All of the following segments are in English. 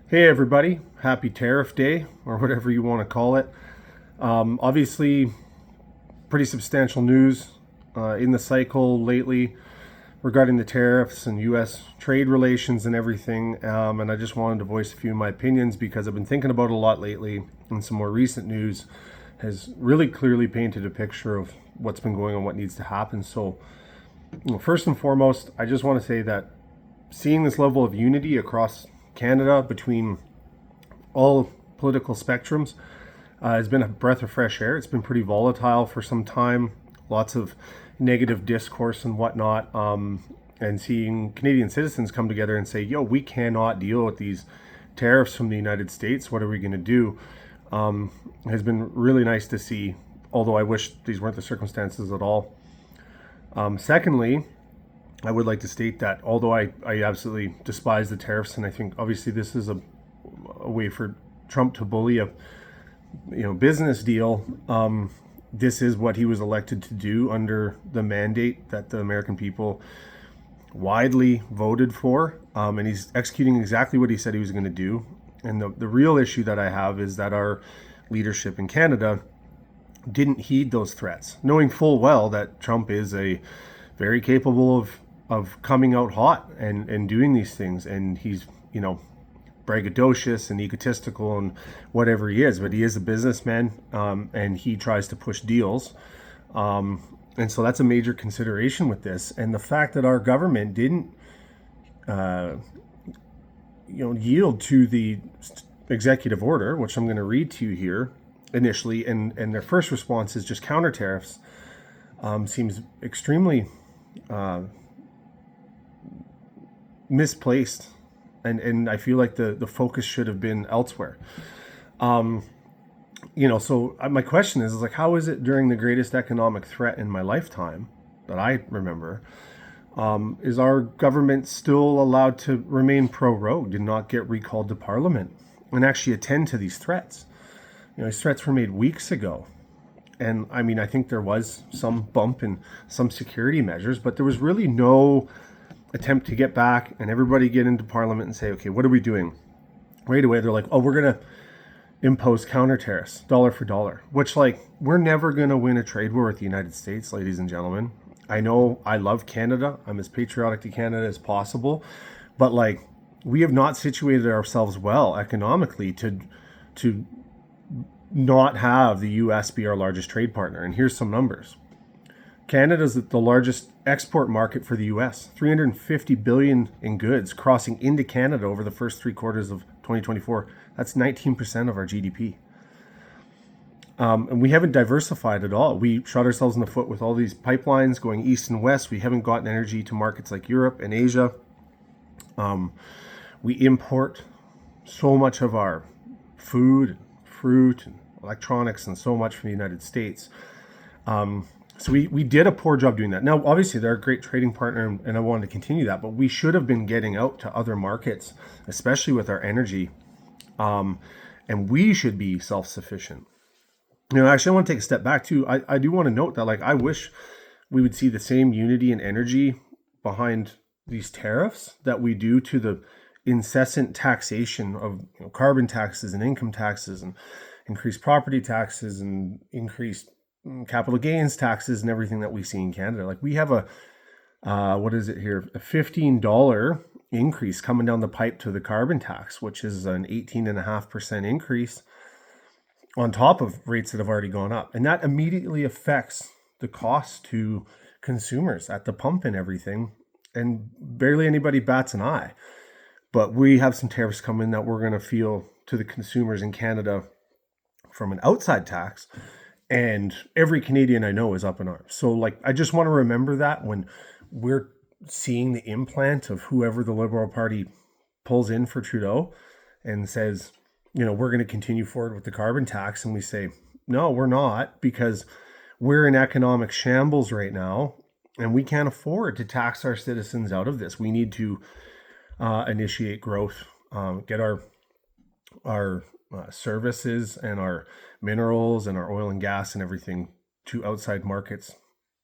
Hey everybody, happy tariff day or whatever you want to call it. Obviously, pretty substantial news in the cycle lately regarding the tariffs and U.S. trade relations and everything. And I just wanted to voice a few of my opinions because I've been thinking about it a lot lately, and some more recent news has really clearly painted a picture of what's been going on, what needs to happen. So, first and foremost, I just want to say that seeing this level of unity across Canada between all political spectrums has been a breath of fresh air. It's been pretty volatile for some time, lots of negative discourse and whatnot. And seeing Canadian citizens come together and say, yo, we cannot deal with these tariffs from the United States. What are we going to do? Has been really nice to see, although I wish these weren't the circumstances at all. Secondly, I would like to state that although I absolutely despise the tariffs, and I think obviously this is a way for Trump to bully a business deal. This is what he was elected to do under the mandate that the American people widely voted for, and he's executing exactly what he said he was going to do. And the real issue that I have is that our leadership in Canada didn't heed those threats, knowing full well that Trump is a very capable of coming out hot and doing these things, and he's braggadocious and egotistical and whatever he is, but he is a businessman, and he tries to push deals, and so that's a major consideration with this. And the fact that our government didn't yield to the executive order, which I'm going to read to you here initially, and their first response is just counter tariffs, seems extremely misplaced, and I feel like the focus should have been elsewhere. So my question is like, how is it during the greatest economic threat in my lifetime that I remember, is our government still allowed to remain pro-rogue, did not get recalled to Parliament, and actually attend to these threats? These threats were made weeks ago. And I mean, I think there was some bump in some security measures, but there was really no attempt to get back and everybody get into Parliament and say, okay, what are we doing? Right away, they're like, oh, we're going to impose counter tariffs, dollar for dollar, which, like, we're never going to win a trade war with the United States, ladies and gentlemen. I know I love Canada. I'm as patriotic to Canada as possible. But, like, we have not situated ourselves well economically to not have the U.S. be our largest trade partner. And here's some numbers. Canada is the largest export market for the U.S. 350 billion in goods crossing into Canada over the first 3 quarters of 2024. That's 19% of our GDP. And we haven't diversified at all. We shot ourselves in the foot with all these pipelines going east and west. We haven't gotten energy to markets like Europe and Asia. We import so much of our food, fruit, and electronics, and so much from the United States. So we did a poor job doing that. Now, obviously, they're a great trading partner, and I wanted to continue that, but we should have been getting out to other markets, especially with our energy, and we should be self-sufficient. Actually, I want to take a step back too. I do want to note that, like, I wish we would see the same unity and energy behind these tariffs that we do to the incessant taxation of carbon taxes and income taxes and increased property taxes and increased capital gains taxes and everything that we see in Canada. Like, we have a what is it here? A $15 increase coming down the pipe to the carbon tax, which is an 18.5% increase on top of rates that have already gone up. And that immediately affects the cost to consumers at the pump and everything. And barely anybody bats an eye. But we have some tariffs coming that we're going to feel to the consumers in Canada from an outside tax. And every Canadian I know is up in arms. So, like, I just want to remember that when we're seeing the implant of whoever the Liberal Party pulls in for Trudeau and says, we're going to continue forward with the carbon tax. And we say, no, we're not, because we're in economic shambles right now and we can't afford to tax our citizens out of this. We need to initiate growth, get our services and our minerals and our oil and gas and everything to outside markets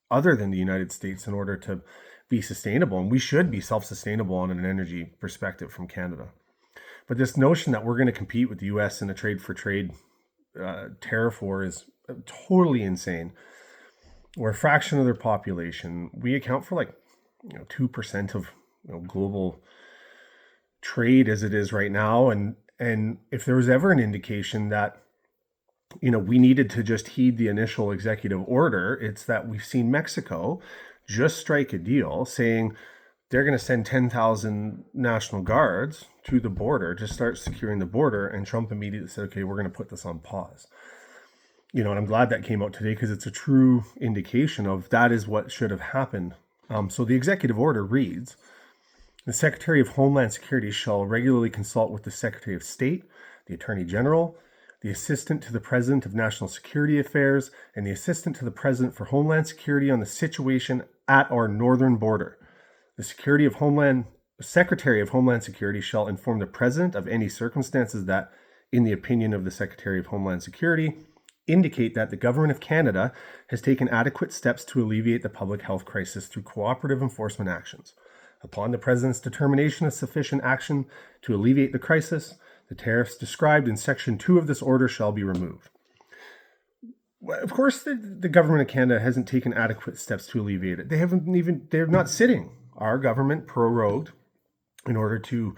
other than the United States in order to be sustainable. And we should be self-sustainable on an energy perspective from Canada. But this notion that we're going to compete with the US in a trade for trade tariff war is totally insane. We're a fraction of their population. We account for like 2% of global trade as it is right now. And if there was ever an indication that we needed to just heed the initial executive order, it's that we've seen Mexico just strike a deal saying they're going to send 10,000 National Guards to the border to start securing the border. And Trump immediately said, okay, we're going to put this on pause. And I'm glad that came out today because it's a true indication of that is what should have happened. So the executive order reads, the Secretary of Homeland Security shall regularly consult with the Secretary of State, the Attorney General, the Assistant to the President of National Security Affairs, and the Assistant to the President for Homeland Security on the situation at our northern border. The Secretary of Homeland Security shall inform the President of any circumstances that, in the opinion of the Secretary of Homeland Security, indicate that the Government of Canada has taken adequate steps to alleviate the public health crisis through cooperative enforcement actions. Upon the President's determination of sufficient action to alleviate the crisis, the tariffs described in Section 2 of this order shall be removed. Of course, the Government of Canada hasn't taken adequate steps to alleviate it. They're not sitting. Our government prorogued in order to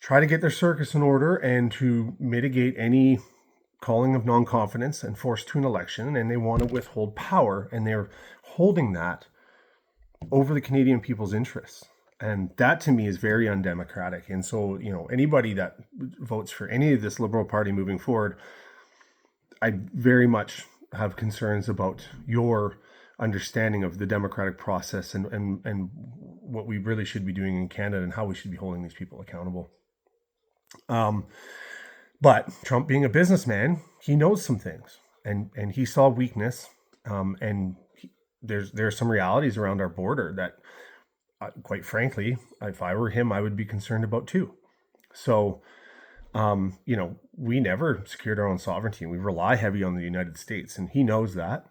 try to get their circus in order and to mitigate any calling of non-confidence and force to an election, and they want to withhold power, and they're holding that over the Canadian people's interests. And that to me is very undemocratic. And so, anybody that votes for any of this Liberal Party moving forward, I very much have concerns about your understanding of the democratic process and what we really should be doing in Canada and how we should be holding these people accountable. But Trump, being a businessman, he knows some things, and he saw weakness, and there's some realities around our border that, quite frankly, if I were him, I would be concerned about too. So, we never secured our own sovereignty, and we rely heavy on the United States, and he knows that.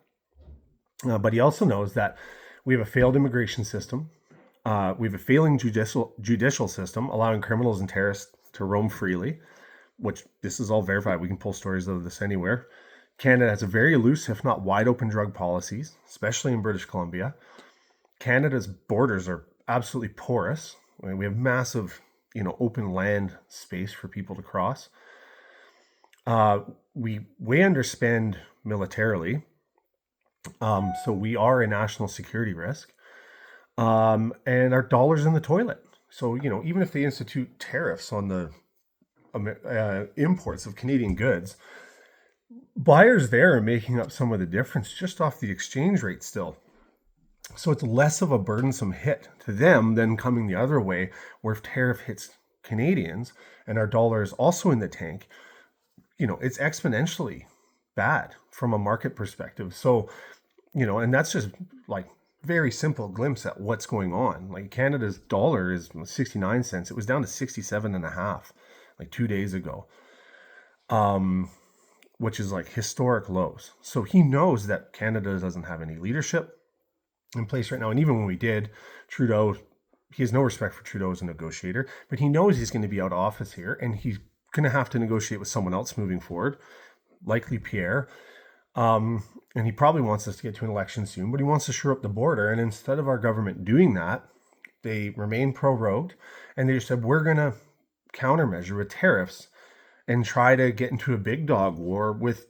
But he also knows that we have a failed immigration system. We have a failing judicial system, allowing criminals and terrorists to roam freely, which this is all verified. We can pull stories of this anywhere. Canada has a very loose, if not wide open drug policies, especially in British Columbia. Canada's borders are absolutely porous. I mean, we have massive, open land space for people to cross. We way underspend militarily. So we are a national security risk. And our dollar's in the toilet. So, even if they institute tariffs on the imports of Canadian goods, buyers there are making up some of the difference just off the exchange rate still. So it's less of a burdensome hit to them than coming the other way, where if tariff hits Canadians and our dollar is also in the tank, it's exponentially bad from a market perspective. So, and that's just like very simple glimpse at what's going on. Like Canada's dollar is 69 cents. It was down to 67.5 like 2 days ago, which is like historic lows. So he knows that Canada doesn't have any leadership in place right now. And even when we did, Trudeau, he has no respect for Trudeau as a negotiator, but he knows he's going to be out of office here, and he's going to have to negotiate with someone else moving forward, likely Pierre. And he probably wants us to get to an election soon, but he wants to shore up the border. And instead of our government doing that, they remain prorogued, and they just said, we're going to countermeasure with tariffs and try to get into a big dog war with,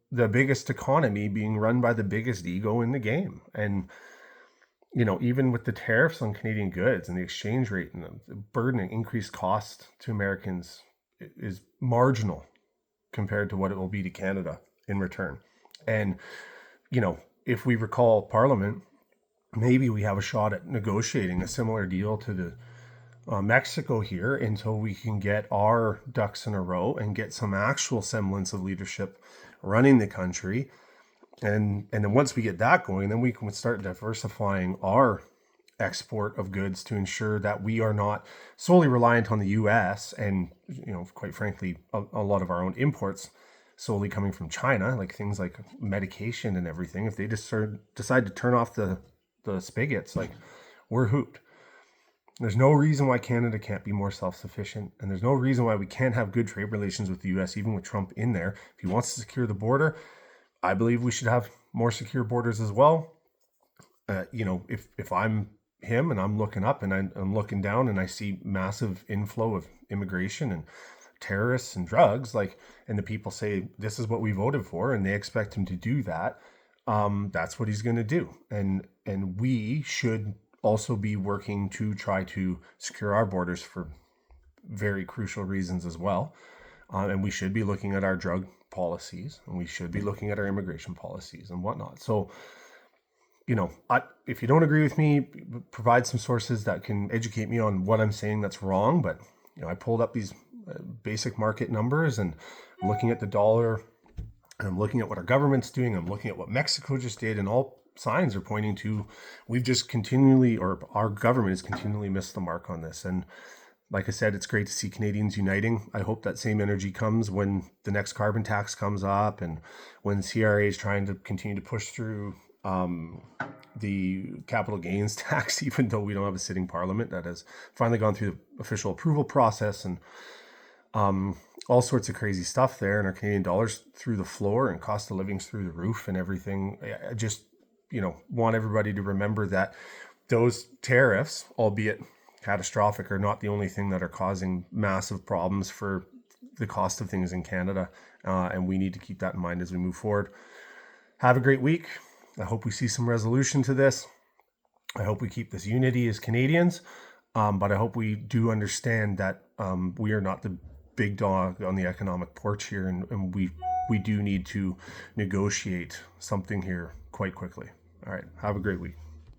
the biggest economy being run by the biggest ego in the game. And, even with the tariffs on Canadian goods and the exchange rate and the burden and increased cost to Americans is marginal compared to what it will be to Canada in return. And, if we recall Parliament, maybe we have a shot at negotiating a similar deal to the Mexico here until we can get our ducks in a row and get some actual semblance of leadership running the country. And then once we get that going, then we can start diversifying our export of goods to ensure that we are not solely reliant on the US and, quite frankly, a lot of our own imports solely coming from China, like things like medication and everything. If they just decide to turn off the spigots, like, we're hooped. There's no reason why Canada can't be more self-sufficient, and there's no reason why we can't have good trade relations with the US, even with Trump in there. If he wants to secure the border, I believe we should have more secure borders as well. If I'm him and I'm looking up and I'm looking down and I see massive inflow of immigration and terrorists and drugs, and the people say this is what we voted for, and they expect him to do that, that's what he's going to do. And we should also be working to try to secure our borders for very crucial reasons as well. And we should be looking at our drug policies, and we should be looking at our immigration policies and whatnot. So, if you don't agree with me, provide some sources that can educate me on what I'm saying that's wrong. But, I pulled up these basic market numbers, and I'm looking at the dollar, and I'm looking at what our government's doing. I'm looking at what Mexico just did, and all signs are pointing to our government has continually missed the mark on this. And like I said, it's great to see Canadians uniting. I hope that same energy comes when the next carbon tax comes up, and when CRA is trying to continue to push through the capital gains tax, even though we don't have a sitting parliament that has finally gone through the official approval process, and all sorts of crazy stuff there, and our Canadian dollars through the floor, and cost of living's through the roof and everything. I just, want everybody to remember that those tariffs, albeit catastrophic, are not the only thing that are causing massive problems for the cost of things in Canada. And we need to keep that in mind as we move forward. Have a great week. I hope we see some resolution to this. I hope we keep this unity as Canadians. But I hope we do understand that we are not the big dog on the economic porch here. And we do need to negotiate something here quite quickly. All right. Have a great week.